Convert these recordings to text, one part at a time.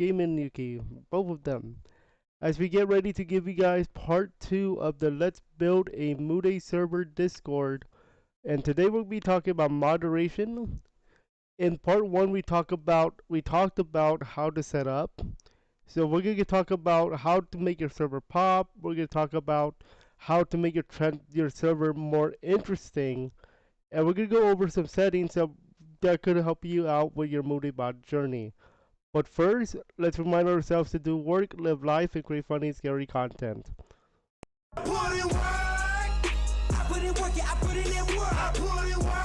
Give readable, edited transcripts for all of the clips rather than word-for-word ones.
Game and Yuki, both of them. As we get ready to give you guys part 2 of the Let's Build a Mudae server Discord. And today we'll be talking about moderation. In part 1 we talked about how to set up. So we're going to talk about how to make your server pop. We're going to talk about how to make your server more interesting. And we're going to go over some settings that could help you out with your Mudae Bot journey. But first, let's remind ourselves to do work, live life, and create funny and scary content. I put in work. I put in work, yeah, I put in that work. I put in work.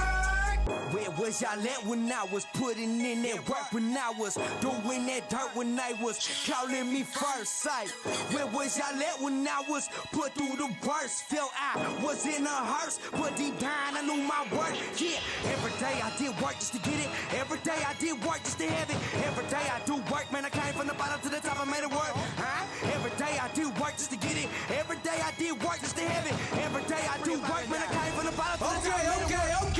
Where was y'all at when I was putting in that work? When I was doing that dirt, when I was calling me first sight? Where was y'all at when I was put through the worst? Felt I was in a hearse, but deep down I knew my worth. Yeah, every day I did work just to get it. Every day I did work just to have it. Every day I do work, man, I came from the bottom to the top, I made it work. Every day I do work just to get it. Every day I did work just to have it. Every day I do work, man, I came from the bottom to the top, I made it work.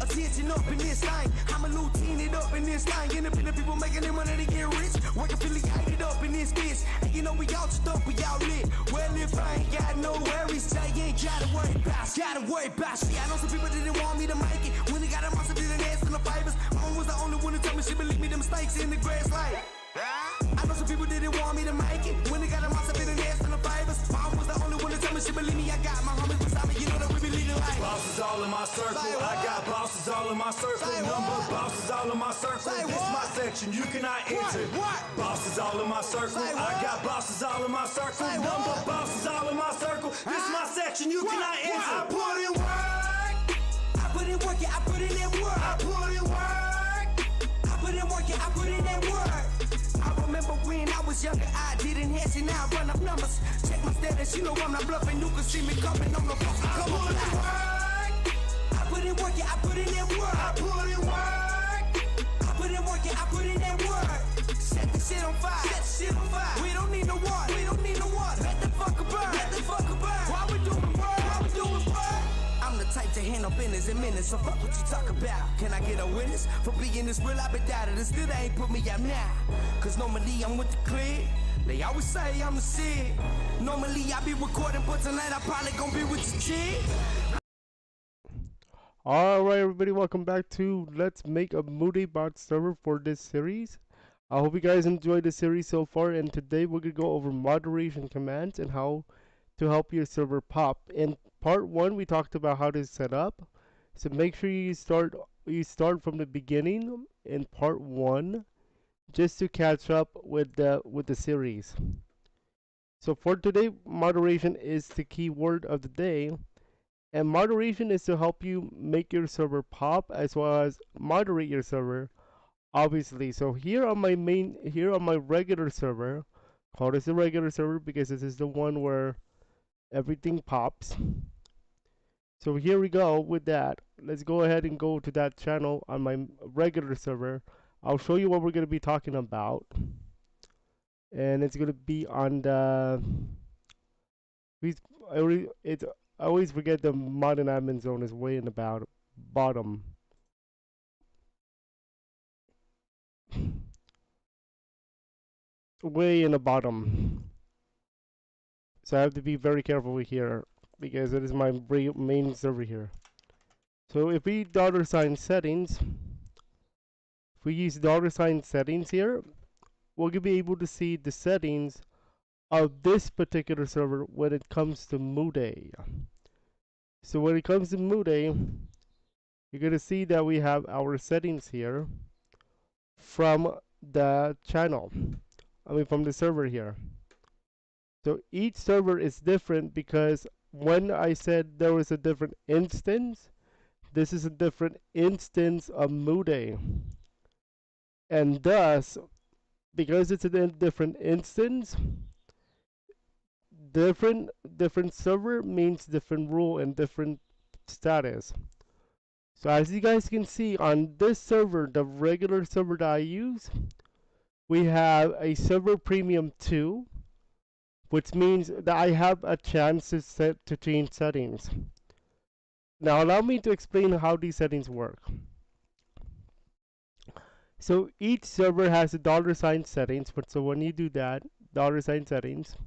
Attention up in this thing. I'm a lieutenant up in this thing. Independent people making their money to get rich. Work affiliated up in this bitch. And you know we all stuck, we all lit. Well, if I ain't got no worries, say you ain't gotta worry about. Gotta worry about. See, I know some people didn't want me to make it. When they got a monster, didn't ask for the favors. Mom was the only one to tell me she believed me. Them mistakes in the grass like. I know some people didn't want me to make it. When they got a monster, didn't ask for the favors. Mom was the only one to tell me she believed me. I got my homies beside me. You know that we be leading like. Bosses all in my circle. I got bosses all in my circle. Number of bosses all in my circle. This my section. You cannot enter. Bosses all in my circle. I got bosses all in my circle. Number of bosses all in my circle. This my section. You cannot enter. I put in work. I put in work. Yeah, I put in that work. I put in work. I put in work. Yeah, I put in that work. I remember when I was younger, I didn't hesitate, now I run up numbers. Check my status, you know I'm not bluffing. You can see me coming on the fucking come on. I put in work, yeah, I put in that work. I put in work. I put in work, yeah, I put in that work. Set the shit on fire. Set the shit on fire. We don't need no water. We don't need no water. Let the fucker burn. Let the fucker burn. Why we doing work? Why we doing work? I'm the type to handle business in minutes, so fuck what you talk about. Can I get a witness for being this real? I've been doubted and still they ain't put me out now. Cause normally I'm with the clear. They always say I'm the shit. Normally I be recording, but tonight I probably gonna be with your kid. Alright everybody, welcome back to Let's Make a Mudae Bot server for this series. I hope you guys enjoyed the series so far, and today we're going to go over moderation commands and how to help your server pop. In part 1 we talked about how to set up, so make sure you start from the beginning in part 1 just to catch up with the series. So for today, moderation is the keyword of the day, and moderation is to help you make your server pop as well as moderate your server, obviously. So here on my regular server, call this the regular server because this is the one where everything pops. So here we go with that. Let's go ahead and go to that channel on my regular server. I'll show you what we're going to be talking about. And it's going to be on the... I always forget the mod and admin zone is way in the bottom. Way in the bottom. So I have to be very careful here because it is my main server here. So if we $ settings, if we use $ settings here, we'll be able to see the settings of this particular server when it comes to Mudae. So when it comes to Mudae, you're going to see that we have our settings here from the channel. From the server here. So each server is different because when I said there was a different instance, this is a different instance of Mudae. And thus, because it's a different instance, different server means different rule and different status. So as you guys can see on this server, the regular server that I use, we have a server premium 2, which means that I have a chance to change settings. Now allow me to explain how these settings work. So each server has a dollar sign settings, but so when you do that, dollar sign settings,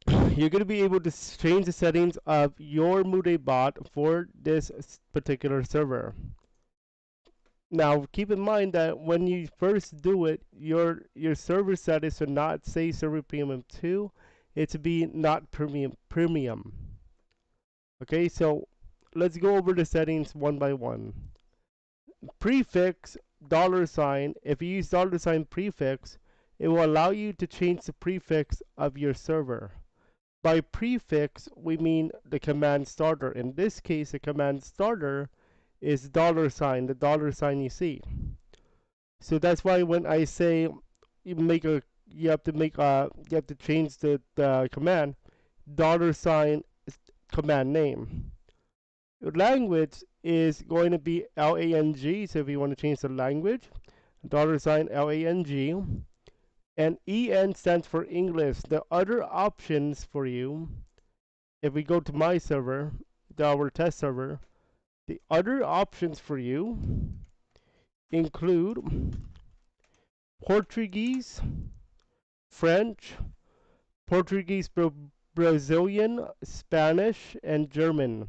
you're going to be able to change the settings of your Mudae bot for this particular server. Now, keep in mind that when you first do it, your server settings should not say server premium 2. It should be not premium. Okay, so let's go over the settings one by one. Prefix dollar sign. If you use dollar sign prefix, it will allow you to change the prefix of your server. By prefix, we mean the command starter. In this case, the command starter is dollar sign, the dollar sign you see. So that's why when I say you have to change the command dollar sign command name. Your language is going to be LANG. So if you want to change the language, dollar sign LANG. And EN stands for English. The other options for you, if we go to my server, our test server, the other options for you include Portuguese, French, Portuguese Brazilian, Spanish, and German.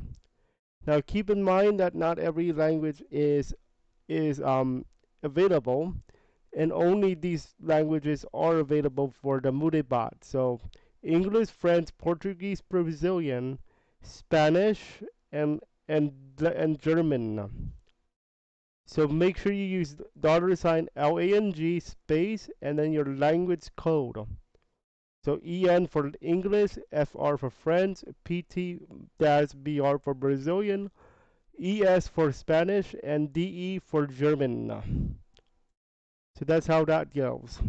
Now keep in mind that not every language is available, and only these languages are available for the Mudae bot. So English, French, Portuguese, Brazilian, Spanish, and and German. So make sure you use dollar sign LANG space and then your language code. So EN for English, FR for French, PT-BR for Brazilian, ES for Spanish, and DE for German. So that's how that goes.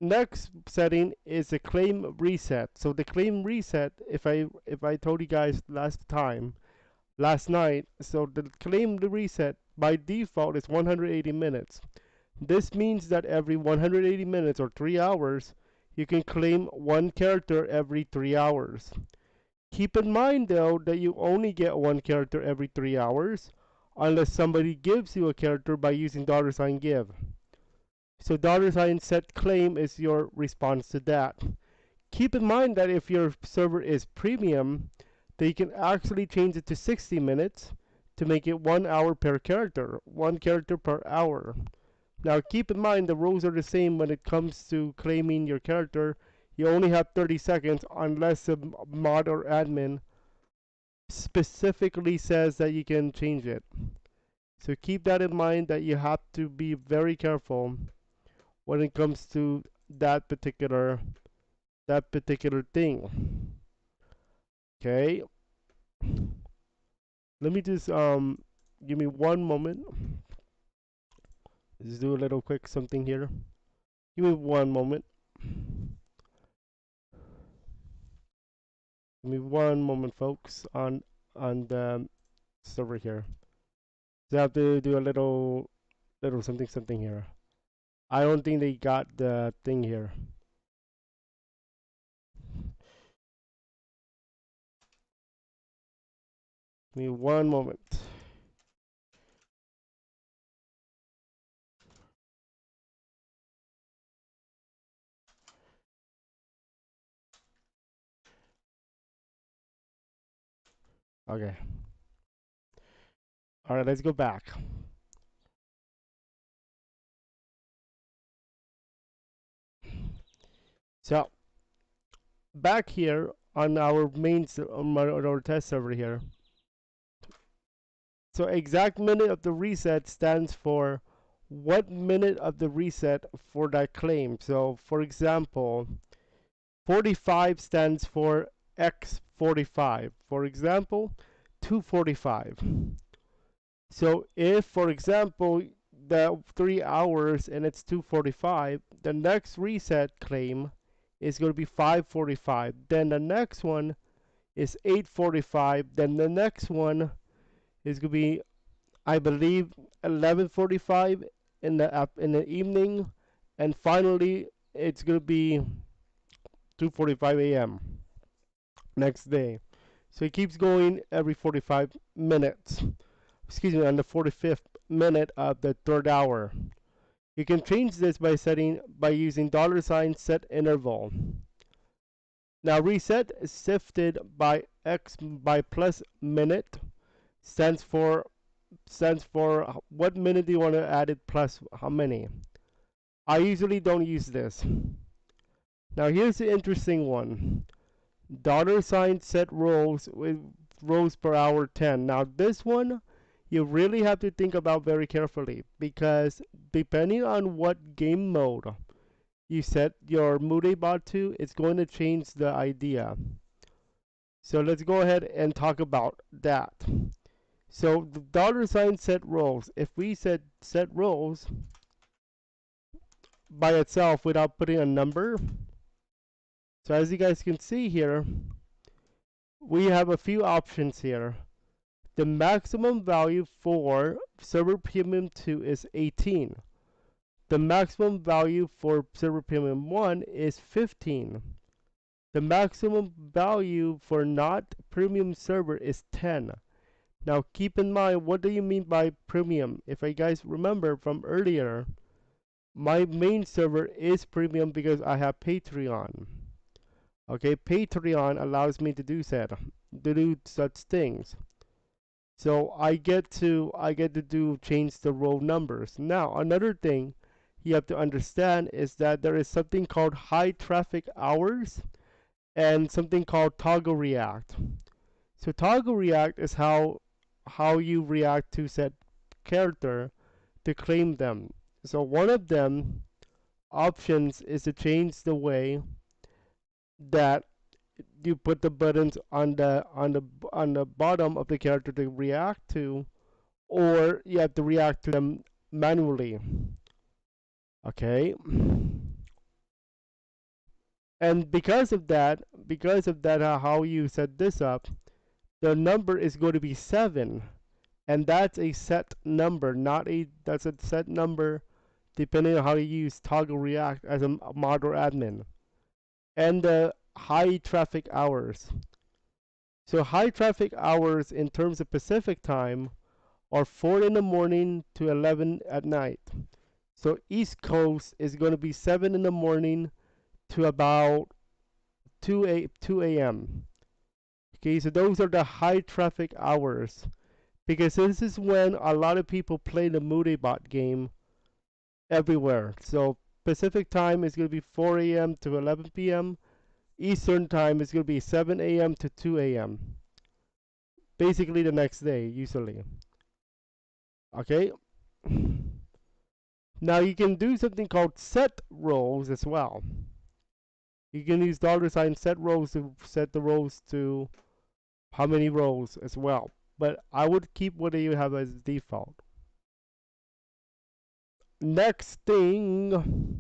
Next setting is the claim reset. So the claim reset, if I told you guys last night, so the claim reset by default is 180 minutes. This means that every 180 minutes or 3 hours, you can claim one character every 3 hours. Keep in mind though that you only get one character every 3 hours unless somebody gives you a character by using dollar sign give. So dollar sign set claim is your response to that. Keep in mind that if your server is premium, that you can actually change it to 60 minutes to make it 1 hour per character, 1 character per hour. Now keep in mind the rules are the same when it comes to claiming your character. You only have 30 seconds unless a mod or admin specifically says that you can change it. So keep that in mind that you have to be very careful when it comes to that particular thing. Okay. Let me just give me one moment. Just do a little quick something here. Give me one moment. Give me one moment, folks, on the server here. So I have to do a little something here. I don't think they got the thing here. Give me one moment. Okay. All right, let's go back. So back here on our on our test server here. So exact minute of the reset stands for what minute of the reset for that claim. So for example, 45 stands for X45. For example, 245. So if, for example, the 3 hours and it's 245, the next reset claim is going to be 545. Then the next one is 845. Then the next one is going to be, I believe, 11:45 in the evening, and finally it's going to be 2:45 a.m. next day. So it keeps going every 45 minutes. excuse me, on the 45th minute of the third hour. You can change this by using $set interval. Now reset is shifted by x by plus minute stands for what minute do you want to add it plus how many. I usually don't use this. Now here's the interesting one. $set rows with rows per hour 10. Now this one you really have to think about very carefully because depending on what game mode you set your Mudae Bot to, it's going to change the idea. So let's go ahead and talk about that. So the $set rows, if we set rows by itself without putting a number, so as you guys can see here, we have a few options here. The maximum value for server premium 2 is 18. The maximum value for server premium 1 is 15. The maximum value for not premium server is 10. Now keep in mind, what do you mean by premium? If you guys remember from earlier, my main server is premium because I have Patreon. Okay, Patreon allows me to do such things. So I get to change the row numbers. Now another thing you have to understand is that there is something called high traffic hours and something called toggle react. So toggle react is how you react to set character to claim them. So one of them options is to change the way that you put the buttons on the bottom of the character to react to, or you have to react to them manually. Okay. And because of that, how you set this up, the number is going to be 7, and that's a set number, that's a set number depending on how you use toggle react as a mod or admin. And the high traffic hours. So high traffic hours in terms of Pacific time are 4 in the morning to 11 at night. So East Coast is going to be 7 in the morning to about 2 a.m. Okay, so those are the high traffic hours because this is when a lot of people play the Mudae Bot game everywhere. So Pacific time is going to be 4 a.m. to 11 p.m. Eastern time is going to be 7 a.m. to 2 a.m. Basically the next day, usually. Okay. Now you can do something called set rows as well. You can use $set rows to set the rows to how many rows as well. But I would keep what you have as default. Next thing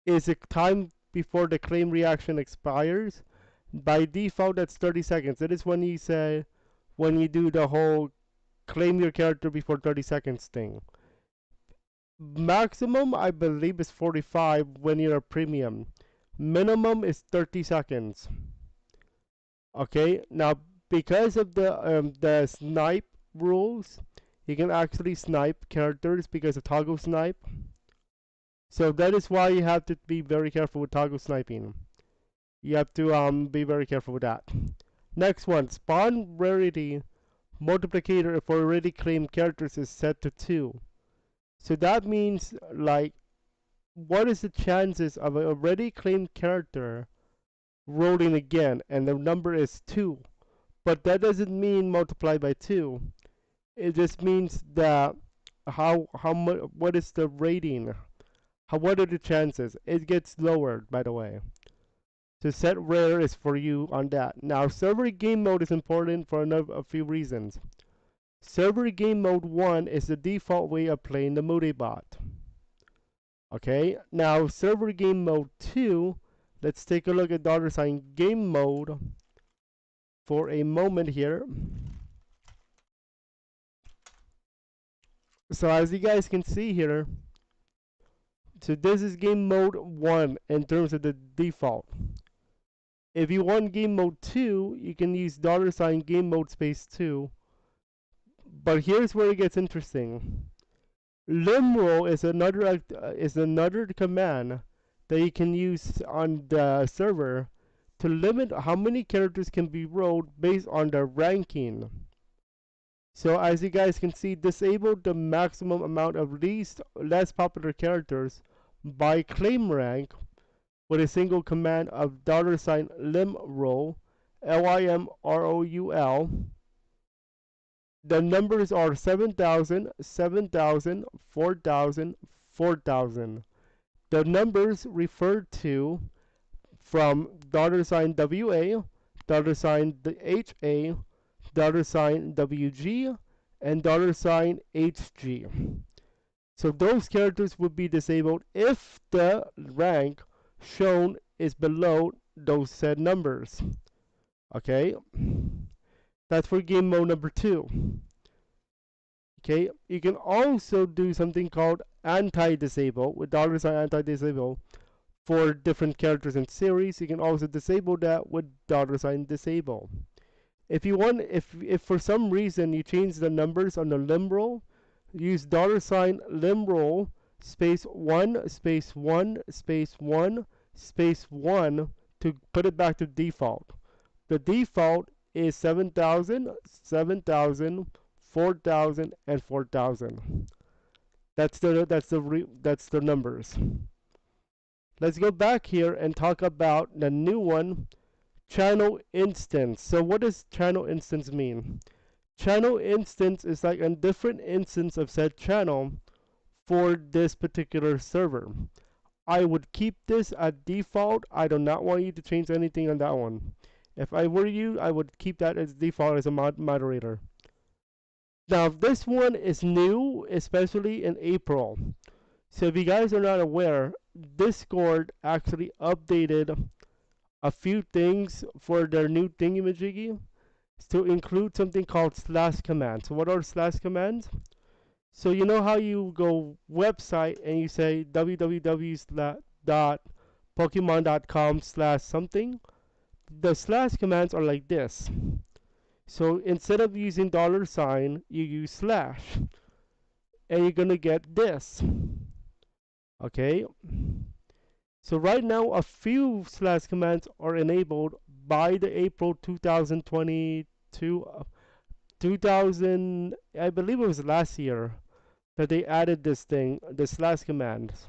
is the time before the claim reaction expires. By default, that's 30 seconds. That is when you do the whole claim your character before 30 seconds thing. Maximum, I believe, is 45 when you're a premium. Minimum is 30 seconds. Okay, now because of the snipe rules, you can actually snipe characters because of toggle snipe. So that is why you have to be very careful with toggle sniping. You have to be very careful with that. Next one, spawn rarity multiplicator for already claimed characters is set to 2. So that means, like, what is the chances of an already claimed character rolling again? And the number is 2. But that doesn't mean multiply by 2. It just means that what is the rating? What are the chances? It gets lowered, by the way. To set rare is for you on that. Now, server game mode is important for a few reasons. Server game mode 1 is the default way of playing the Mudae Bot. Okay, now server game mode 2, let's take a look at $game mode for a moment here. So as you guys can see here, so this is game mode 1 in terms of the default. If you want game mode 2, you can use $game mode space 2. But here's where it gets interesting. Limroll is another command that you can use on the server to limit how many characters can be rolled based on their ranking. So as you guys can see, disable the maximum amount of less popular characters by claim rank with a single command of $limroll, LIMROUL. The numbers are 7,000, 7,000, 4,000, 4,000. The numbers referred to from $WA, $HA, $WG, and $HG. So those characters would be disabled if the rank shown is below those said numbers. Okay, that's for game mode number 2. Okay, you can also do something called anti-disable with $anti-disable for different characters and series. You can also disable that with $disable. If you want, if for some reason you change the numbers on the limroll, use $limroll space 1 space 1 space 1 space 1 to put it back to default. The default is 7,000, 7,000, 4,000, and 4,000. That's the numbers. Let's go back here and talk about the new one, channel instance. So what does channel instance mean? Channel instance is like a different instance of said channel for this particular server. I would keep this at default. I do not want you to change anything on that one. If I were you, I would keep that as default as a moderator. Now this one is new, especially in April. So if you guys are not aware, Discord actually updated a few things for their new thingamajiggy to include something called slash commands. So what are slash commands? So you know how you go website and you say www.pokemon.com/something? The slash commands are like this. So instead of using $, you use slash. And you're gonna get this. Okay? So right now a few slash commands are enabled by the April 2022 I believe it was last year that they added this thing, the slash commands.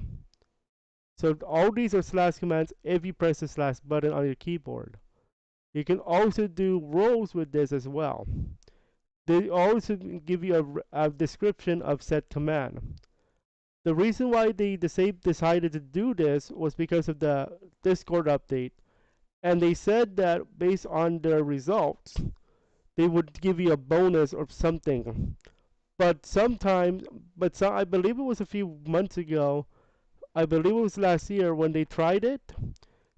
So all these are slash commands if you press the slash button on your keyboard. You can also do roles with this as well. They also give you a description of said command. The reason why they decided to do this was because of the Discord update. And they said that based on their results, they would give you a bonus or something. But sometimes, I believe it was a few months ago, I believe it was last year when they tried it,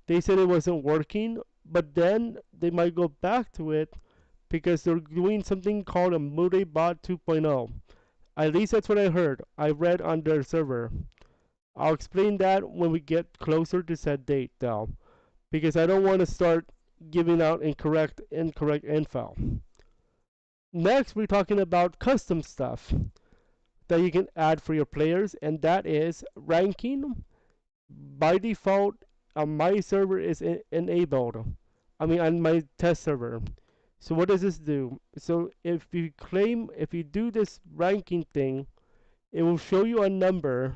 they said it wasn't working, but then they might go back to it because they're doing something called a Mudae Bot 2.0. At least that's what I heard. I read on their server. I'll explain that when we get closer to said date though, because I don't want to start giving out incorrect info. Next, we're talking about custom stuff that you can add for your players, and that is ranking. By default, on my server is enabled. I mean, on my test server. So what does this do? So if you do this ranking thing, it will show you a number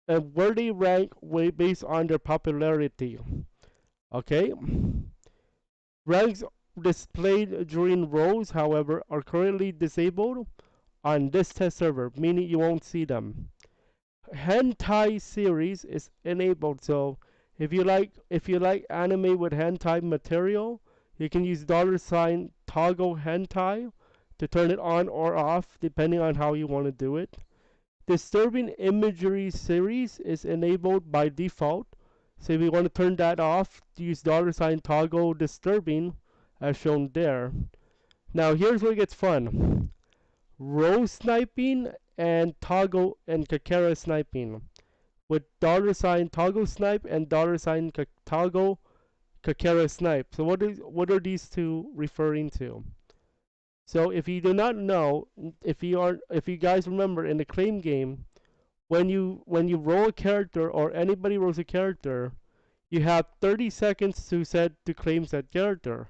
and where they rank based on their popularity. Okay? Ranks displayed during roles, however, are currently disabled on this test server, meaning you won't see them. Hentai series is enabled, so if you like anime with hentai material, you can use $toggle hentai to turn it on or off depending on how you want to do it. Disturbing imagery series is enabled by default, so if you want to turn that off, use $toggle disturbing as shown there. Now here's where it gets fun. Row sniping and toggle and Kakera sniping with $toggle snipe and $toggle Kakera snipe. So what are these two referring to? So if you do not know, if you guys remember in the claim game, when you roll a character or anybody rolls a character, you have 30 seconds to claim said character.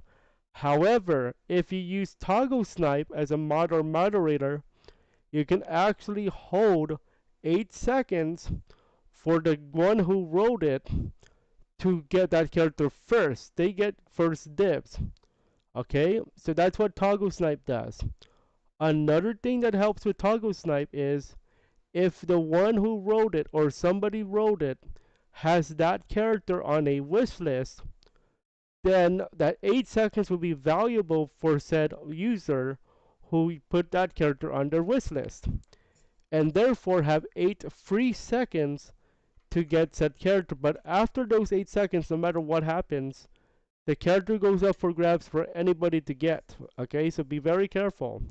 However, if you use toggle snipe as a mod or moderator, you can actually hold 8 seconds for the one who wrote it to get that character first. They get first dibs. Okay, so that's what toggle snipe does. Another thing that helps with toggle snipe is if the one who wrote it or somebody wrote it has that character on a wish list, then that 8 seconds will be valuable for said user who put that character on their wish list, and therefore have 8 free seconds to get said character. But after those 8 seconds, no matter what happens, the character goes up for grabs for anybody to get. Okay, so be very careful.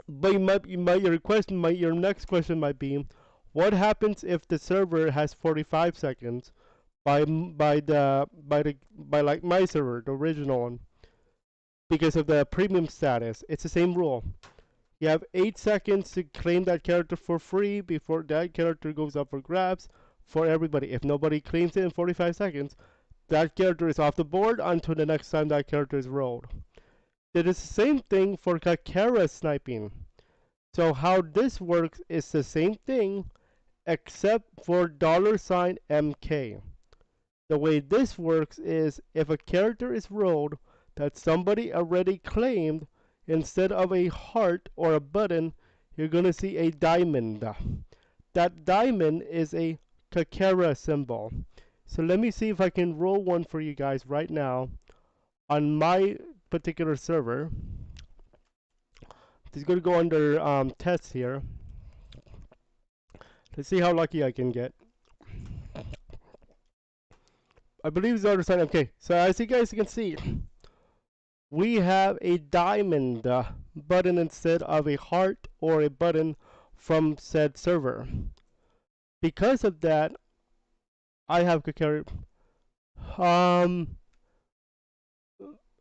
But your next question might be, what happens if the server has 45 seconds by like my server, the original one, because of the premium status? It's the same rule. You have 8 seconds to claim that character for free before that character goes up for grabs for everybody. If nobody claims it in 45 seconds, that character is off the board until the next time that character is rolled. It is the same thing for Kakera sniping. So how this works is the same thing except for $MK. The way this works is if a character is rolled that somebody already claimed, instead of a heart or a button, you're going to see a diamond. That diamond is a Kakera symbol. So let me see if I can roll one for you guys right now on my particular server. Just going to go under tests here. Let's see how lucky I can get. I believe it's the other side. Okay, so as you guys can see, we have a diamond button instead of a heart or a button from said server. Because of that, I have Kakera.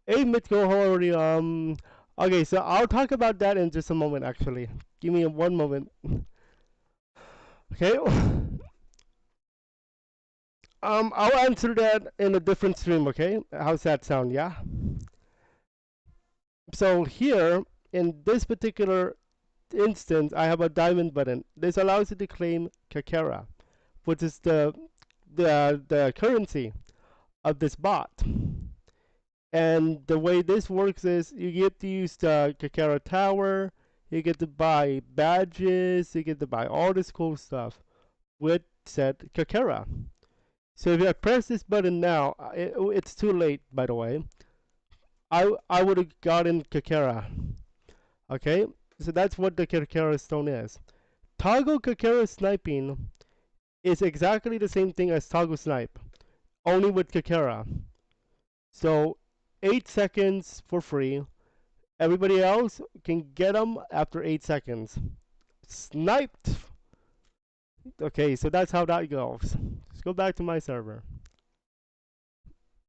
Hey Mitko, how are you? Okay, so I'll talk about that in just a moment. Actually, give me one moment. Okay. I'll answer that in a different stream. Okay, how's that sound? Yeah. So here in this particular instance, I have a diamond button. This allows you to claim Kakera, which is the currency of this bot. And the way this works is you get to use the Kakera Tower, you get to buy badges, you get to buy all this cool stuff with said Kakera. So if I press this button now, it's too late, by the way. I would have gotten Kakera. Okay, so that's what the Kakera stone is. Toggle Kakera sniping is exactly the same thing as toggle snipe, only with Kakera. So 8 seconds for free. Everybody else can get them after 8 seconds. Sniped! Okay, so that's how that goes. Let's go back to my server.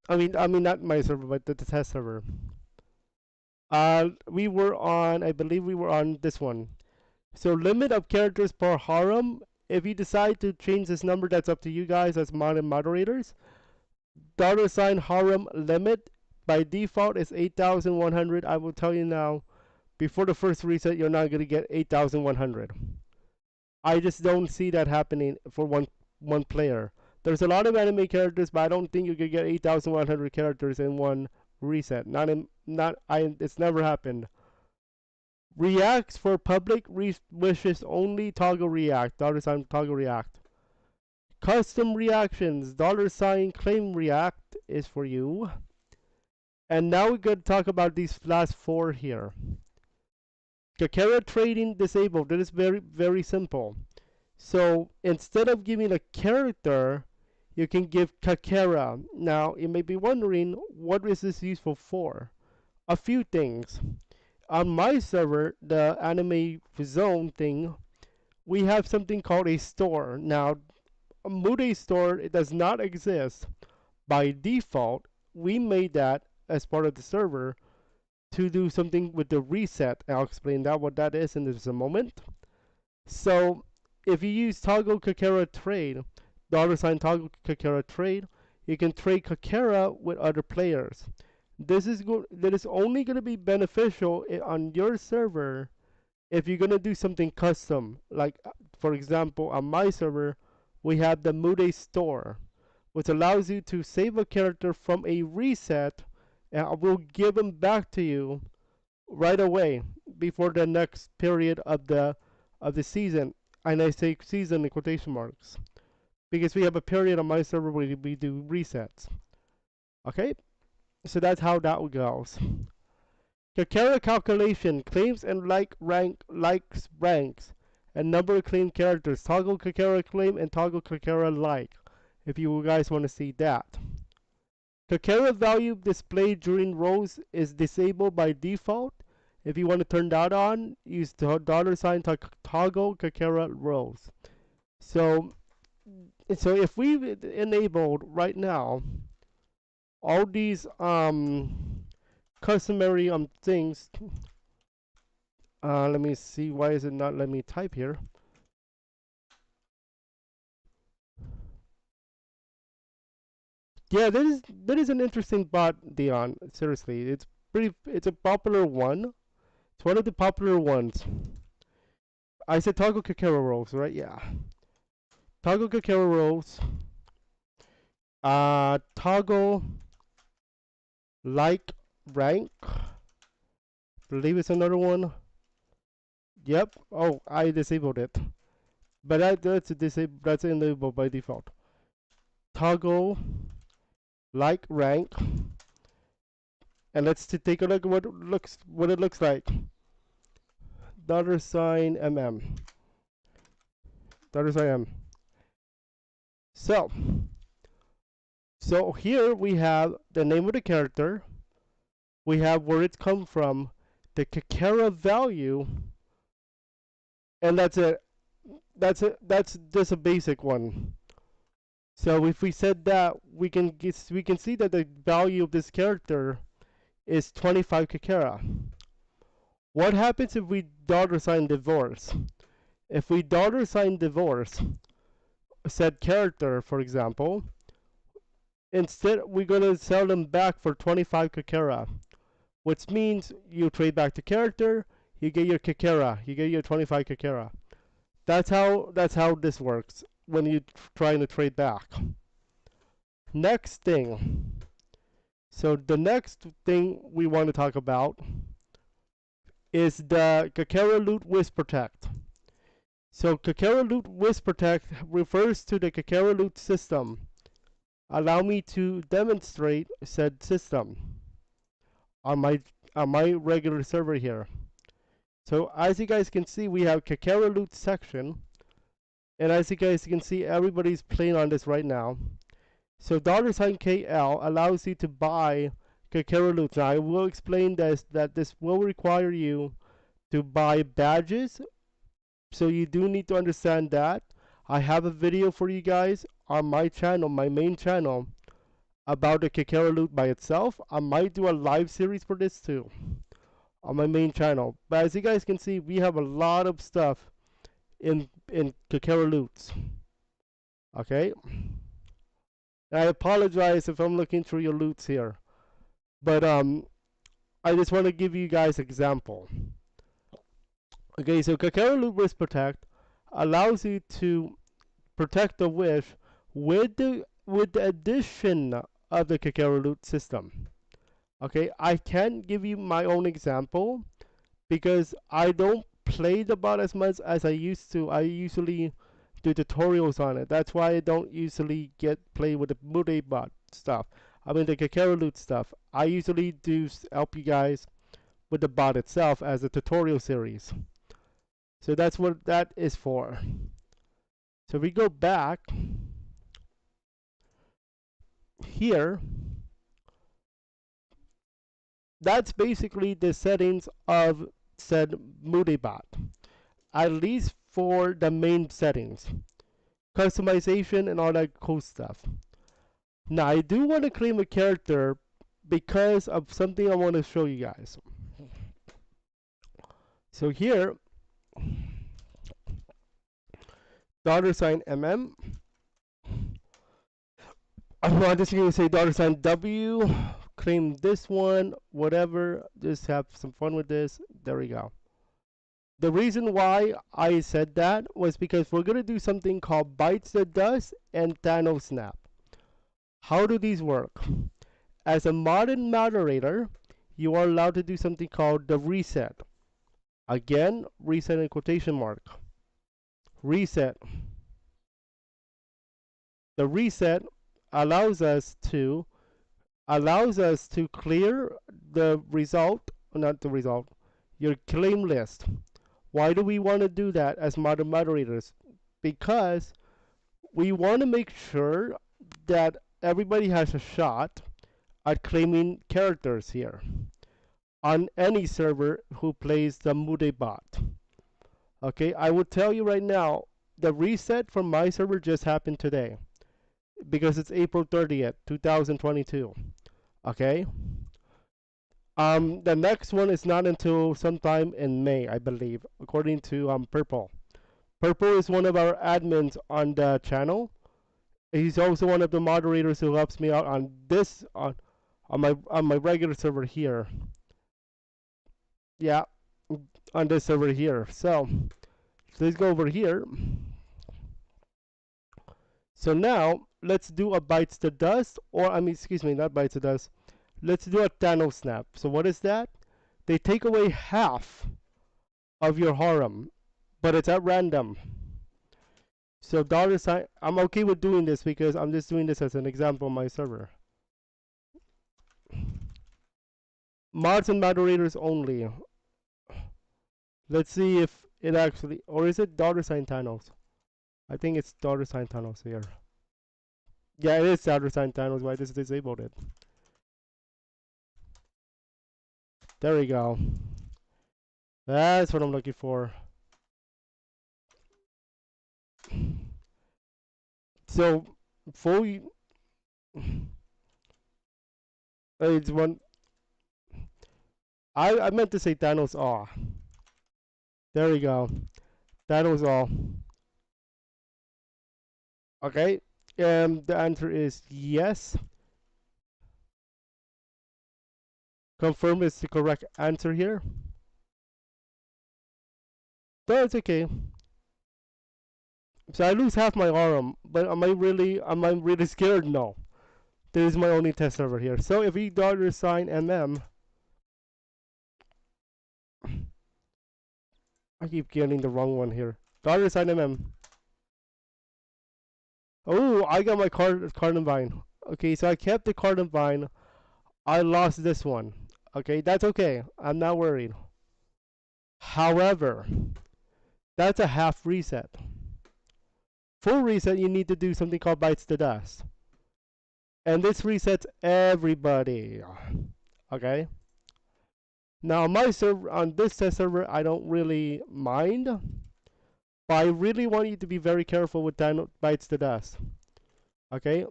I mean not my server, but the test server. We were on, I believe we were on this one. So limit of characters per harem. If you decide to change this number, that's up to you guys as moderators. $harem limit by default is 8,100. I will tell you now, before the first reset, you're not going to get 8,100. I just don't see that happening for one player. There's a lot of anime characters, but I don't think you could get 8,100 characters in one reset. It's never happened. Reacts for public wishes only. Toggle react. $ toggle react. Custom reactions. $ claim react is for you. And now we're going to talk about these last 4 here. Kakera trading disabled. That is very, very simple. So instead of giving a character, you can give Kakera. Now you may be wondering, what is this useful for? A few things. On my server, the anime zone thing, we have something called a store. Now, a Mudae store, it does not exist by default. We made that as part of the server to do something with the reset. I'll explain that what that is in just a moment. So if you use toggle Kakera trade, $ toggle Kakera trade, you can trade Kakera with other players. This is that is only going to be beneficial on your server if you're going to do something custom. Like for example, on my server, we have the Mudae store, which allows you to save a character from a reset, and I will give them back to you right away before the next period of the season. And I say season in quotation marks because we have a period on my server where we do resets. Okay, so that's how that goes. Kakera calculation claims and likes ranks and number of claimed characters. Toggle Kakera claim and toggle Kakera like. If you guys want to see that. Kakera value displayed during rows is disabled by default. If you want to turn that on, use the $ to toggle Kakera rows. So if we enabled right now all these customary things, let me see, why is it not letting me type here? Yeah, that is an interesting bot, Dion. Seriously, it's a popular one. It's one of the popular ones. I said toggle Kakera roles, right? Yeah. Toggle Kakera roles. Toggle like rank. Believe it's another one. Yep. Oh, I disabled it. But that's enabled by default. Toggle like rank. And let's take a look at what it looks like. $mm. $m. So here we have the name of the character. We have where it's come from, the Kakera value, and that's it. That's just a basic one. So if we said that, we can see that the value of this character is 25 Kakera. What happens if we $ divorce? If we $ divorce said character, for example, instead we're gonna sell them back for 25 Kakera, which means you trade back the character, you get your Kakera, you get your 25 Kakera. That's how this works when you're trying to trade back. Next thing. So the next thing we want to talk about is the Kakera Loot Wisp Protect. So Kakera Loot Wisp Protect refers to the Kakera Loot system. Allow me to demonstrate said system on my regular server here. So as you guys can see, we have Kakera Loot section, and as you guys can see, everybody's playing on this right now. So $KL allows you to buy Kakera Loot. Now I will explain that this will require you to buy badges, so you do need to understand that. I have a video for you guys on my channel, my main channel, about the Kakera Loot by itself. I might do a live series for this too on my main channel. But as you guys can see, we have a lot of stuff in Kakera Loots. Okay? And I apologize if I'm looking through your loots here. But I just want to give you guys example. Okay, so Kakera Loot Wisp Protect allows you to protect the wish with the addition of the Kakera Loot system. Okay, I can't give you my own example because I don't play the bot as much as I used to. I usually do tutorials on it. That's why I don't usually play with the Mudae Bot stuff. I mean the Kakera Loot stuff. I usually do help you guys with the bot itself as a tutorial series. So that's what that is for. So we go back here. That's basically the settings of said Mudae Bot, at least for the main settings, customization and all that cool stuff. Now I do want to claim a character because of something I want to show you guys. So here, $mm. I'm not just going to say $W. Claim this one, whatever. Just have some fun with this. There we go. The reason why I said that was because we're going to do something called Bites the Dust and Thanos Snap. How do these work? As a modern moderator, you are allowed to do something called the reset. Again, reset in quotation mark. Reset. The reset allows us to clear the result, not the result, your claim list. Why do we want to do that as modern moderators? Because we want to make sure that everybody has a shot at claiming characters here on any server who plays the Mudae Bot. Okay, I will tell you right now, the reset from my server just happened today because it's April 30th, 2022. Okay? The next one is not until sometime in May, I believe, according to Purple. Purple is one of our admins on the channel. He's also one of the moderators who helps me out on this on my regular server here. Yeah, on this server here. So let's go over here. So now let's do a bites the dust, or I mean, excuse me, not bites the dust. Let's do a Thanos snap. So what is that? They take away half of your harem, but it's at random. So $sign, I'm okay with doing this because I'm just doing this as an example on my server. Mods and moderators only. Let's see if it actually, or is it $sign Thanos? I think it's $sign Thanos here. Yeah, it is $sign Thanos. Why just disabled it? There we go. That's what I'm looking for. So, full. It's one. I meant to say Thanos all. There we go. Thanos all. Okay. The answer is yes. Confirm is the correct answer here. That's okay. So I lose half my arm, but am I really scared? No. This is my only test server here. So if we $sign MM, I keep getting the wrong one here. $sign MM. Oh, I got my card and vine. Okay, so I kept the card and vine. I lost this one. Okay, that's okay. I'm not worried. However, that's a half reset. Full reset, you need to do something called bites the dust. And this resets everybody. Okay? Now, on my server, on this test server, I don't really mind. But I really want you to be very careful with bites the dust. Okay?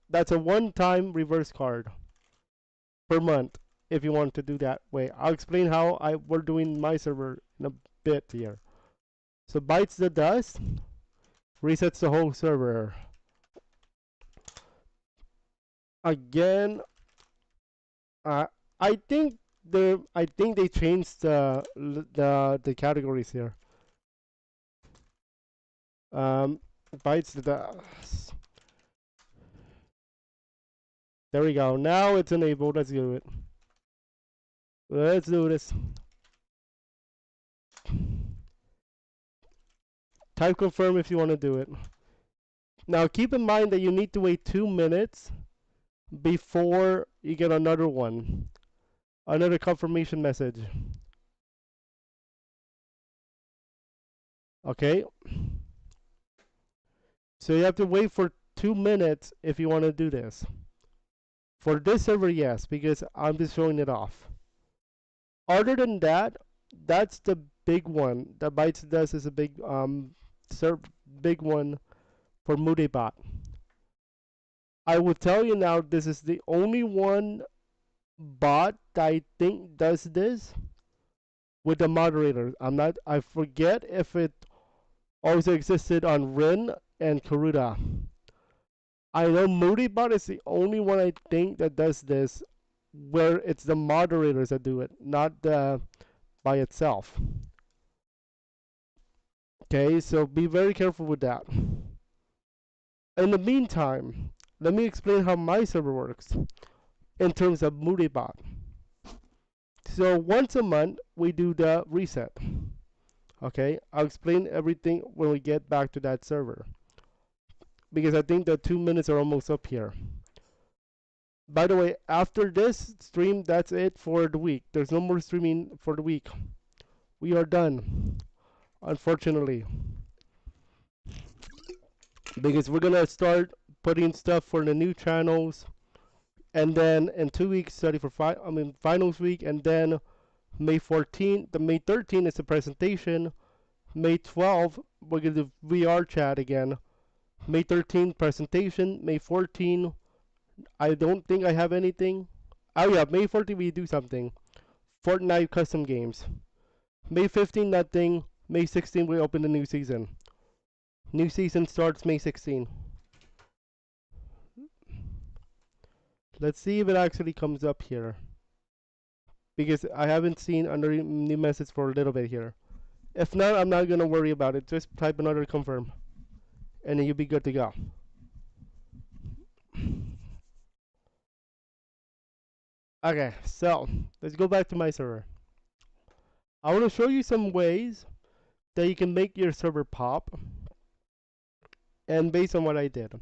That's a one-time reverse card per month if you want to do that way. I'll explain how we're doing my server in a bit here. So bites the dust, resets the whole server. Again, I think they changed the categories here. Bites the dust. There we go. Now it's enabled. Let's do it. Let's do this. Type confirm if you want to do it. Now keep in mind that you need to wait 2 minutes before you get another one. Another confirmation message. Okay. So you have to wait for 2 minutes if you want to do this. For this server, yes, because I'm just showing it off. Other than that, that's the big one. The bites does is a big big one for Mudae Bot. I will tell you now, this is the only one bot that I think does this. with the moderators. I forget if it also existed on Rin and Karuta. I know Mudae Bot is the only one I think that does this, where it's the moderators that do it, not the by itself. Okay, so be very careful with that. In the meantime, let me explain how my server works in terms of Mudae Bot. So once a month, we do the reset. Okay, I'll explain everything when we get back to that server, because I think the 2 minutes are almost up here. By the way, after this stream, that's it for the week. There's no more streaming for the week. We are done, unfortunately, because we're gonna start putting stuff for the new channels, and then in 2 weeks study for finals week, and then May 14th, the May 13th is the presentation. May 12th, we're gonna do VR chat again. May 13th presentation. May 14th, I don't think I have anything. Oh yeah, May 14th we do something. Fortnite custom games. May 15th nothing. May 16th we open the new season. New season starts May 16th. Let's see if it actually comes up here, because I haven't seen under new message for a little bit here. If not, I'm not gonna worry about it. Just type another confirm, and then you'll be good to go. Okay, so let's go back to my server. I want to show you some ways that you can make your server pop, and based on what I did.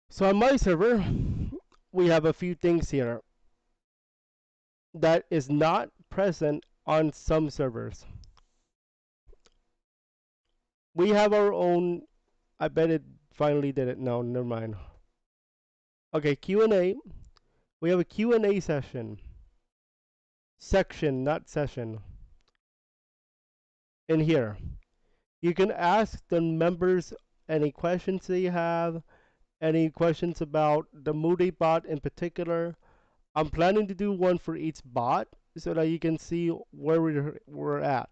So on my server, we have a few things here that is not present on some servers. We have our own. I bet it finally did it. No, never mind. Okay, Q&A. We have a Q&A session. Section, not session. In here, you can ask the members any questions they have, any questions about the Mudae Bot in particular. I'm planning to do one for each bot so that you can see where we're at.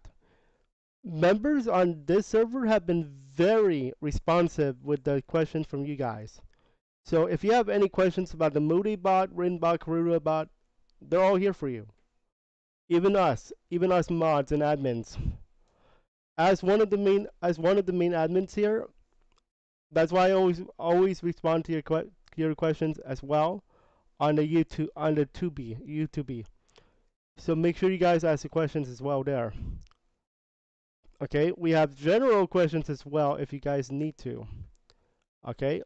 Members on this server have been very responsive with the questions from you guys. So if you have any questions about the Mudae Bot, Rin Bot, Karuta Bot, they're all here for you. Even us mods and admins. As one of the main admins here, that's why I always respond to your questions as well on the YouTube. So make sure you guys ask the questions as well there. Okay, we have general questions as well if you guys need to. Okay.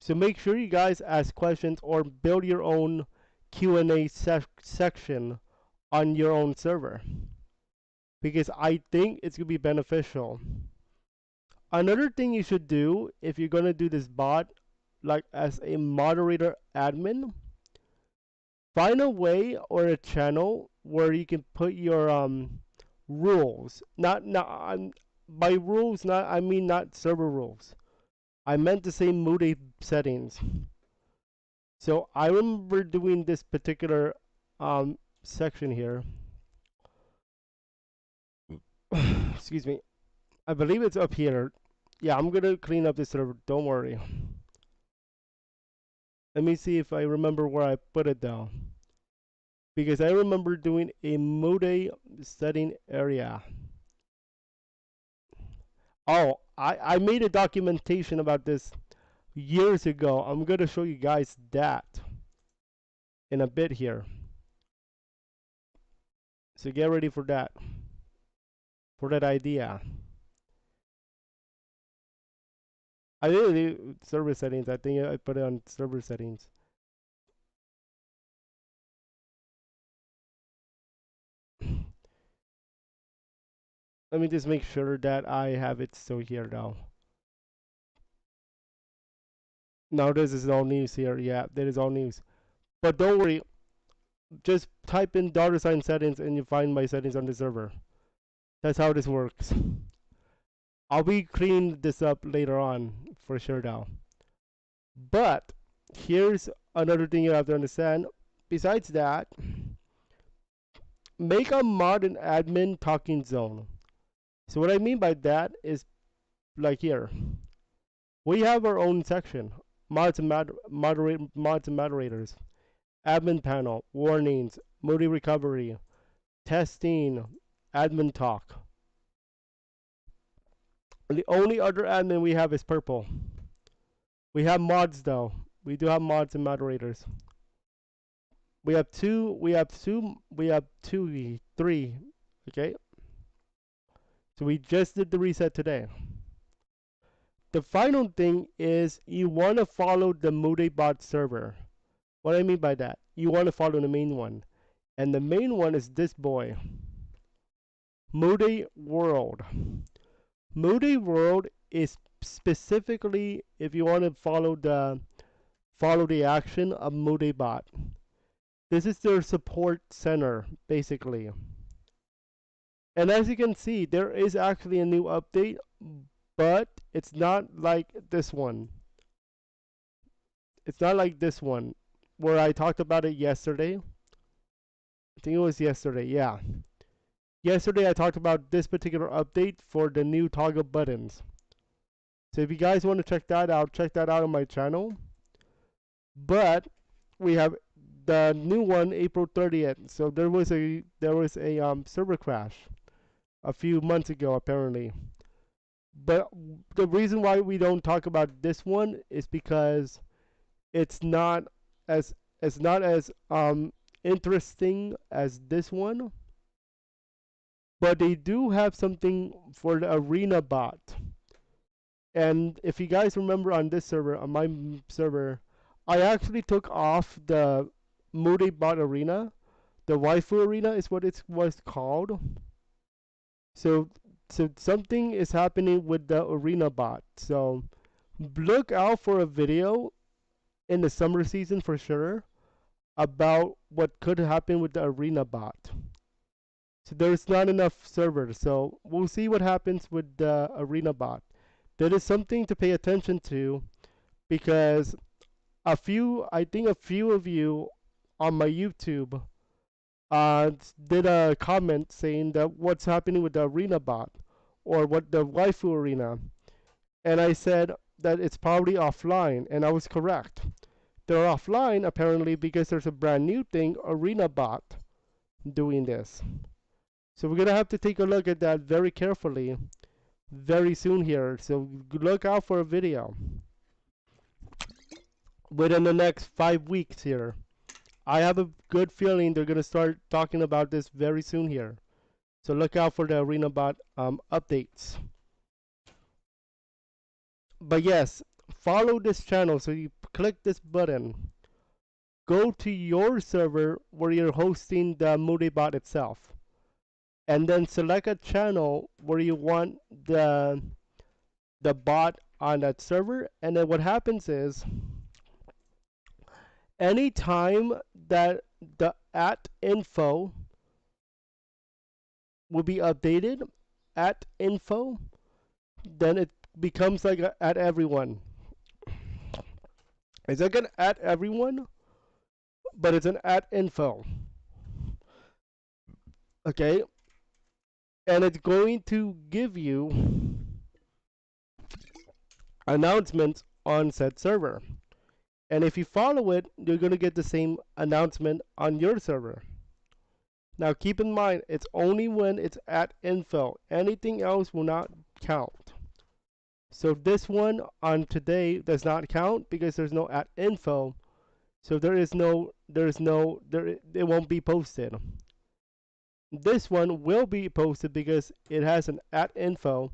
So make sure you guys ask questions or build your own Q&A section on your own server, because I think it's going to be beneficial. Another thing you should do if you're going to do this bot, like as a moderator admin, find a way or a channel where you can put your rules. By rules, I mean not server rules. I meant to say Mudae settings. So I remember doing this particular section here. Excuse me. I believe it's up here. Yeah, I'm gonna clean up this server. Don't worry. Let me see if I remember where I put it down, because I remember doing a Mudae setting area. Oh, I made a documentation about this years ago. I'm gonna show you guys that in a bit here. So get ready for that idea. I did server settings. I think I put it on server settings. Let me just make sure that I have it still here now. Now this is all news here. Yeah, that is all news. But don't worry. Just type in $sign settings and you find my settings on the server. That's how this works. I'll be cleaning this up later on for sure now. But here's another thing you have to understand. Besides that, make a mod and admin talking zone. So what I mean by that is like here. We have our own section. Mods and moderators. Admin panel. Warnings. Moody recovery. Testing. Admin talk. The only other admin we have is purple. We have mods though. We do have mods and moderators. We have three. Okay. So we just did the reset today. The final thing is you want to follow the Mudae Bot server. What I mean by that, you want to follow the main one. And the main one is this boy. Mudae World. Mudae World is specifically if you want to follow the action of Mudae Bot. This is their support center, basically. And as you can see, there is actually a new update, but it's not like this one. It's not like this one, where I talked about it yesterday. I think it was yesterday, yeah. Yesterday I talked about this particular update for the new toggle buttons. So if you guys want to check that out on my channel. But we have the new one April 30th. So there was a server crash a few months ago apparently. But the reason why we don't talk about this one is because it's not as interesting as this one. But they do have something for the arena bot. And if you guys remember on this server, on my server, I actually took off the Mudae Bot arena. The waifu arena is what it was called. So something is happening with the arena bot. So look out for a video in the summer season for sure about what could happen with the arena bot. So there's not enough servers. So we'll see what happens with the arena bot. That is something to pay attention to because I think a few of you on my YouTube did a comment saying that what's happening with the arena bot or what the waifu arena. And I said that it's probably offline, and I was correct. They're offline apparently because there's a brand new thing, arena bot, doing this. So we're gonna have to take a look at that very carefully very soon here. So look out for a video within the next 5 weeks here. I have a good feeling they're gonna start talking about this very soon here. So look out for the arena bot updates. But yes, follow this channel. So you click this button, go to your server where you're hosting the Mudae Bot itself, and then select a channel where you want the bot on that server. And then what happens is anytime that the @info will be updated, @info, then it becomes like a @everyone. It's like an @everyone, but it's an @info. Okay, and it's going to give you announcements on said server. And if you follow it, you're going to get the same announcement on your server. Now keep in mind, it's only when it's @info. Anything else will not count. So this one on today does not count because there's no @info. So it won't be posted. This one will be posted because it has an @info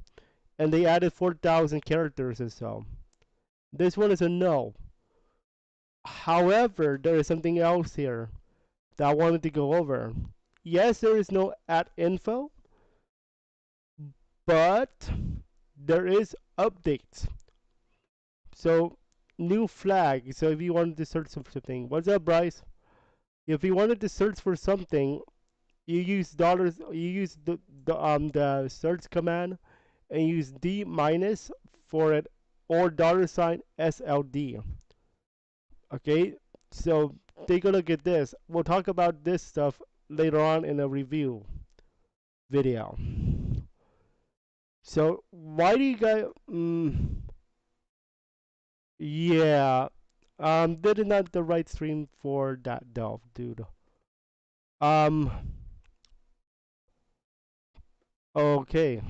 and they added 4,000 characters or so. This one is a no. However, there is something else here that I wanted to go over. Yes, there is no @info, but there is updates. So new flag. So if you wanted to search for something, what's up, Bryce? If you wanted to search for something, you use dollars. You use the search command and use D- for it or $SLD. Okay, so take a look at this. We'll talk about this stuff later on in a review video. So why do you guys? Yeah, this is not the right stream for that though, dude. Um, okay.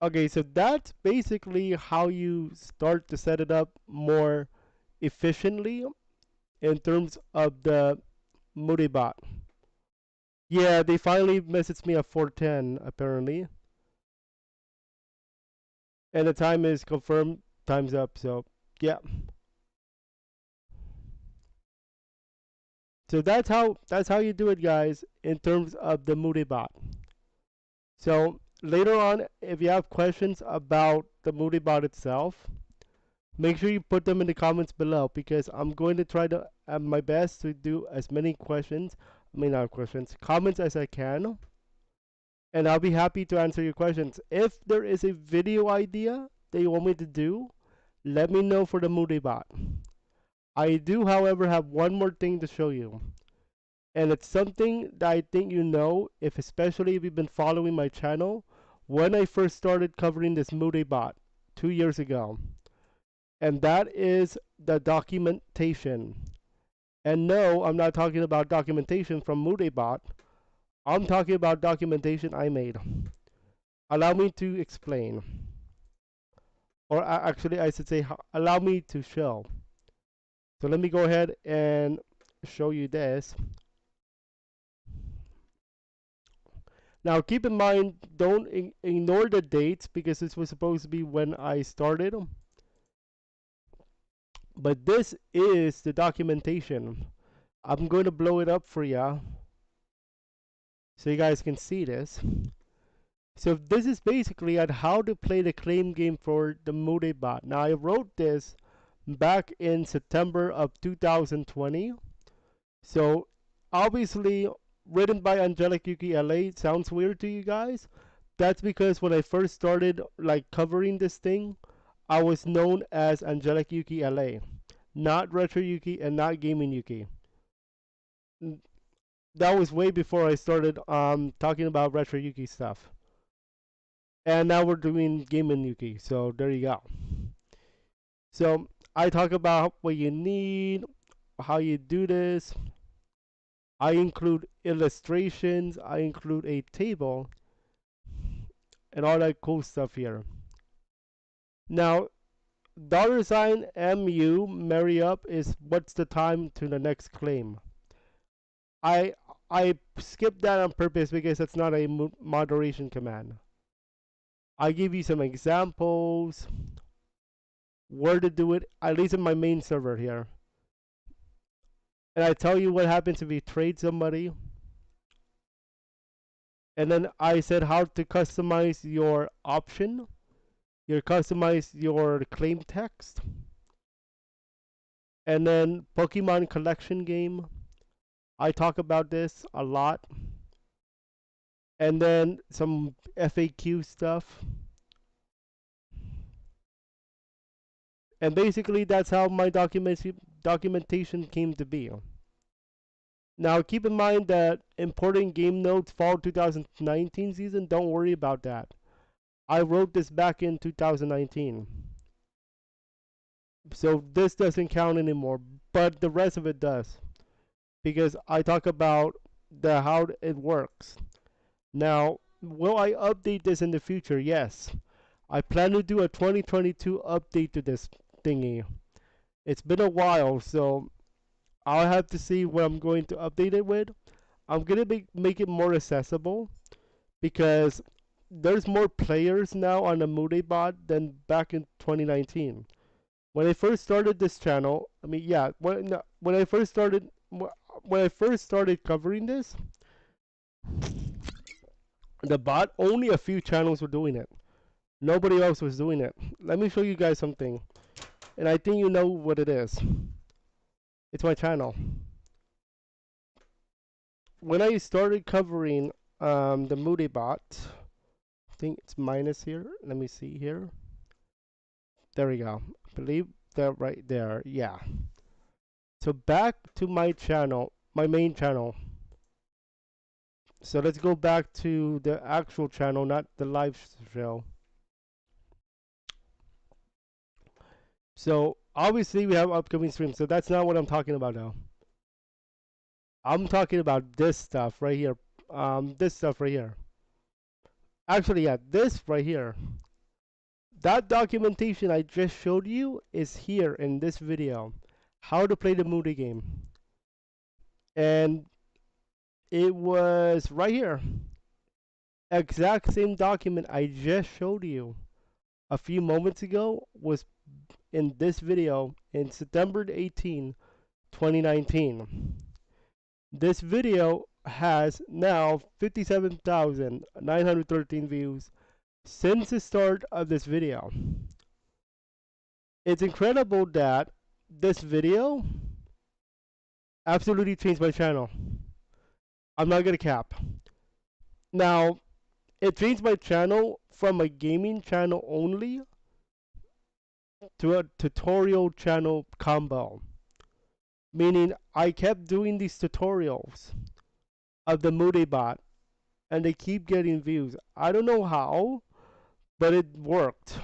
Okay, so that's basically how you start to set it up more efficiently in terms of the Mudae Bot. Yeah, they finally messaged me at 4:10 apparently, and the time is confirmed. Time's up. So yeah, so that's how you do it, guys, in terms of the Mudae Bot. So later on, if you have questions about the Mudae Bot itself, make sure you put them in the comments below because I'm going to try to my best to do as many questions, I mean not questions, comments as I can, and I'll be happy to answer your questions. If there is a video idea that you want me to do, let me know for the Mudae Bot. I do, however, have one more thing to show you, and it's something that I think you know, if especially if you've been following my channel, when I first started covering this Mudae Bot 2 years ago. And that is the documentation. And no, I'm not talking about documentation from Mudae Bot. I'm talking about documentation I made. Allow me to explain. Or actually, I should say, allow me to show. So let me go ahead and show you this. Now, keep in mind, don't ignore the dates because this was supposed to be when I started. But this is the documentation. I'm going to blow it up for ya so you guys can see this. So this is basically on how to play the claim game for the Mudae Bot. Now I wrote this back in September of 2020. So obviously written by RetroYuuki LA. Sounds weird to you guys? That's because when I first started like covering this thing, I was known as RetroYuuki LA, not RetroYuuki and not Gaming Yuki. That was way before I started talking about RetroYuuki stuff. And now we're doing Gaming Yuki, so there you go. So I talk about what you need, how you do this. I include illustrations, I include a table, and all that cool stuff here. Now, $ MU marry up is what's the time to the next claim. I I skipped that on purpose because that's not a moderation command. I give you some examples, where to do it, at least in my main server here. And I tell you what happens if you trade somebody. And then I said how to customize your option, customize your claim text. And then Pokemon collection game. I talk about this a lot. And then some FAQ stuff. And basically that's how my documentation came to be. Now keep in mind that importing game notes fall 2019 season, don't worry about that. I wrote this back in 2019. So this doesn't count anymore, but the rest of it does. Because I talk about the how it works. Now, will I update this in the future? Yes. I plan to do a 2022 update to this thingy. It's been a while, so I'll have to see what I'm going to update it with. I'm gonna make it more accessible because there's more players now on the Mudae Bot than back in 2019. When I first started this channel, I mean, yeah, when I first started covering this, the bot, only a few channels were doing it. Nobody else was doing it. Let me show you guys something, and I think you know what it is. It's my channel. When I started covering the Mudae Bot, I think it's minus here. Let me see here. There we go. I believe that right there. Yeah. So back to my channel, my main channel. So let's go back to the actual channel, not the live show. So obviously we have upcoming streams. So that's not what I'm talking about now. I'm talking about this stuff right here. This stuff right here. Actually, yeah, this right here. That documentation I just showed you is here in this video. How to play the Mudae game. And it was right here. Exact same document I just showed you a few moments ago was in this video in September 18, 2019. This video has now 57,913 views since the start of this video. It's incredible that this video absolutely changed my channel. I'm not gonna cap. Now, it changed my channel from a gaming channel only to a tutorial channel combo. Meaning I kept doing these tutorials of the Mudae Bot and they keep getting views. I don't know how, but it worked.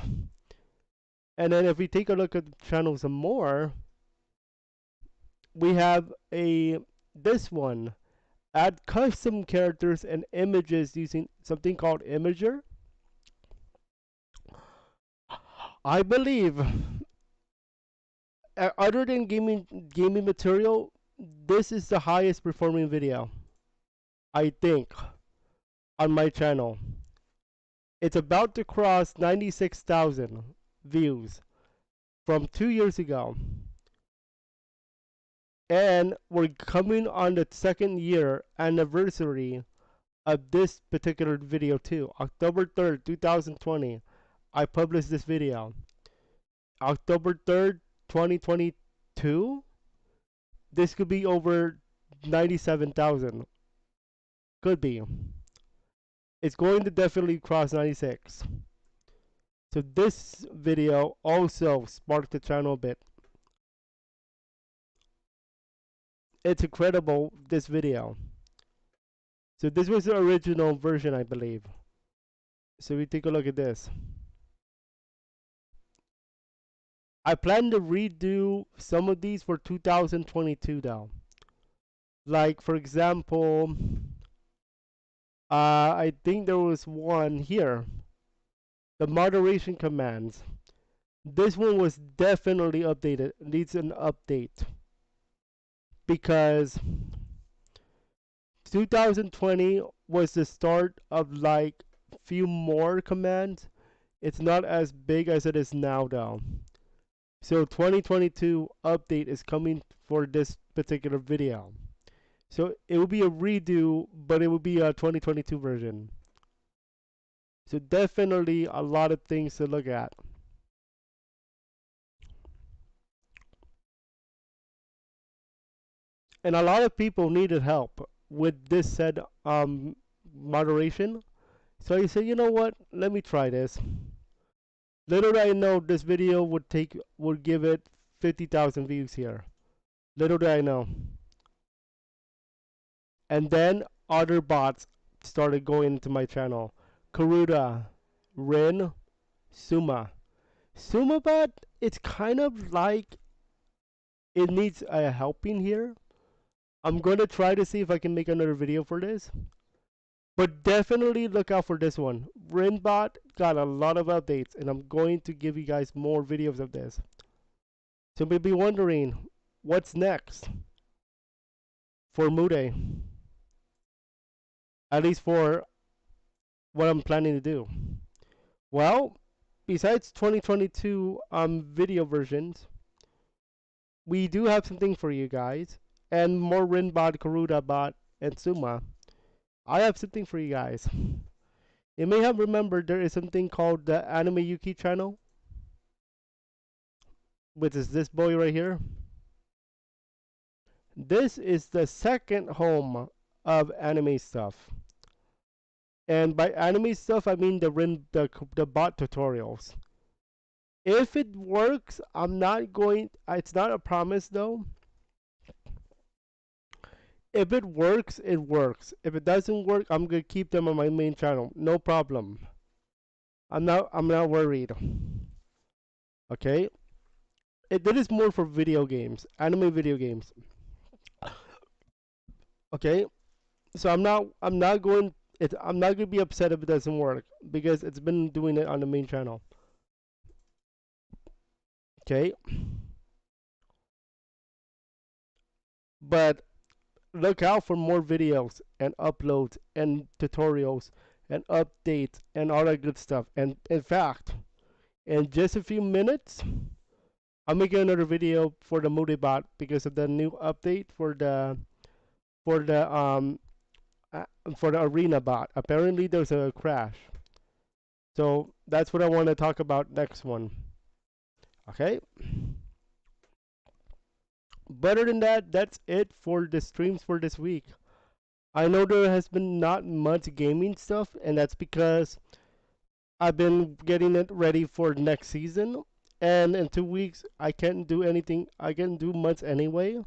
And then if we take a look at the channel some more, we have this one. Add custom characters and images using something called Imager. I believe other than gaming material, this is the highest performing video, I think, on my channel. It's about to cross 96,000 views from 2 years ago. And we're coming on the 2nd year anniversary of this particular video too. October 3rd, 2020, I published this video. October 3rd, 2022, this could be over 97,000. Could be. It's going to definitely cross 96. So this video also sparked the channel a bit. It's incredible, this video. So this was the original version, I believe. So we take a look at this. I plan to redo some of these for 2022 though. Like for example, I think there was one here. The moderation commands. This one was definitely updated. Needs an update. Because 2020 was the start of like few more commands. It's not as big as it is now though. So 2022 update is coming for this particular video. So it will be a redo, but it will be a 2022 version. So definitely a lot of things to look at. And a lot of people needed help with this said moderation. So I said, you know what? Let me try this. Little did I know this video would give it 50,000 views here. Little did I know. And then other bots started going into my channel. Karuda, Rin, Suma. Suma bot, it's kind of like it needs a helping here. I'm going to try to see if I can make another video for this. But definitely look out for this one. Rinbot got a lot of updates, and I'm going to give you guys more videos of this. So you may be wondering, what's next for Mudae? At least for what I'm planning to do. Well, besides 2022 video versions, we do have something for you guys, and more Rinbot, Karuda bot, and Suma. I have something for you guys. You may have remembered there is something called the RetroYuuki channel, which is this boy right here. This is the second home of anime stuff. And by anime stuff, I mean the bot tutorials. If it works, I'm not going. It's not a promise though. If it works, it works. If it doesn't work, I'm gonna keep them on my main channel. No problem. I'm not worried. Okay. That is more for video games, anime video games. Okay. So I'm not going. I'm not gonna be upset if it doesn't work because it's been doing it on the main channel. Okay. But look out for more videos and uploads and tutorials and updates and all that good stuff. And in fact, in just a few minutes, I'm making another video for the Mudae Bot because of the new update for the um for the arena bot. Apparently, there's a crash, so that's what I want to talk about next one. Okay. But other than that, that's it for the streams for this week. I know there has been not much gaming stuff, and that's because I've been getting it ready for next season. And in 2 weeks, I can't do anything. I can't do much anyway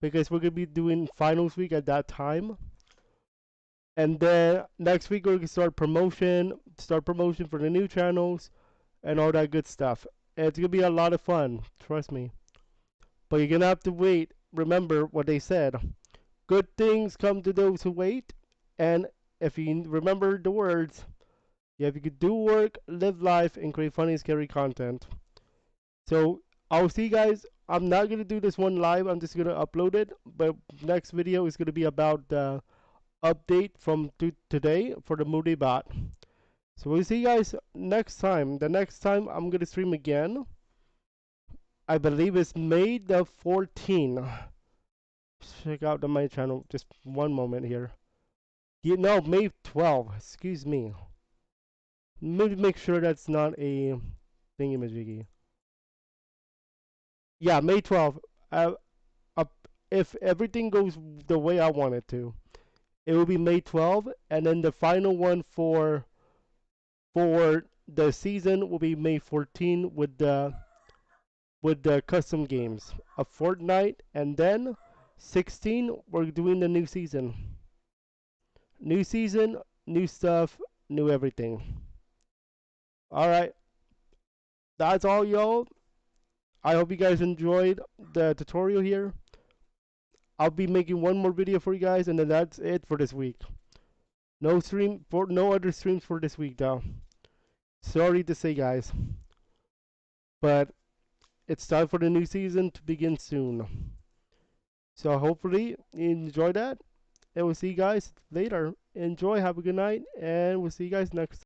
because we're gonna be doing finals week at that time. And then next week we're gonna start promotion for the new channels and all that good stuff. And it's gonna be a lot of fun, trust me. But you're gonna have to wait. Remember what they said. Good things come to those who wait. And if you remember the words, yeah, if you could do work, live life, and create funny, scary content. So I'll see you guys. I'm not gonna do this one live. I'm just gonna upload it. But next video is gonna be about the update from today for the Mudae Bot. So we'll see you guys next time. The next time I'm gonna stream again. I believe it's May the 14th. Check out the my channel. Just one moment here. Yeah, no, May 12th. Excuse me. Maybe make sure that's not a thingamajiggy. Yeah, May 12th. If everything goes the way I want it to, it will be May 12th, and then the final one for the season will be May 14 with the custom games of Fortnite, and then 16 we're doing the new season. New season, new stuff, new everything. All right, that's all, y'all. I hope you guys enjoyed the tutorial here. I'll be making one more video for you guys, and then that's it for this week. No other streams for this week though. Sorry to say, guys, but it's time for the new season to begin soon. So hopefully you enjoy that, and we'll see you guys later. Enjoy, have a good night, and we'll see you guys next time.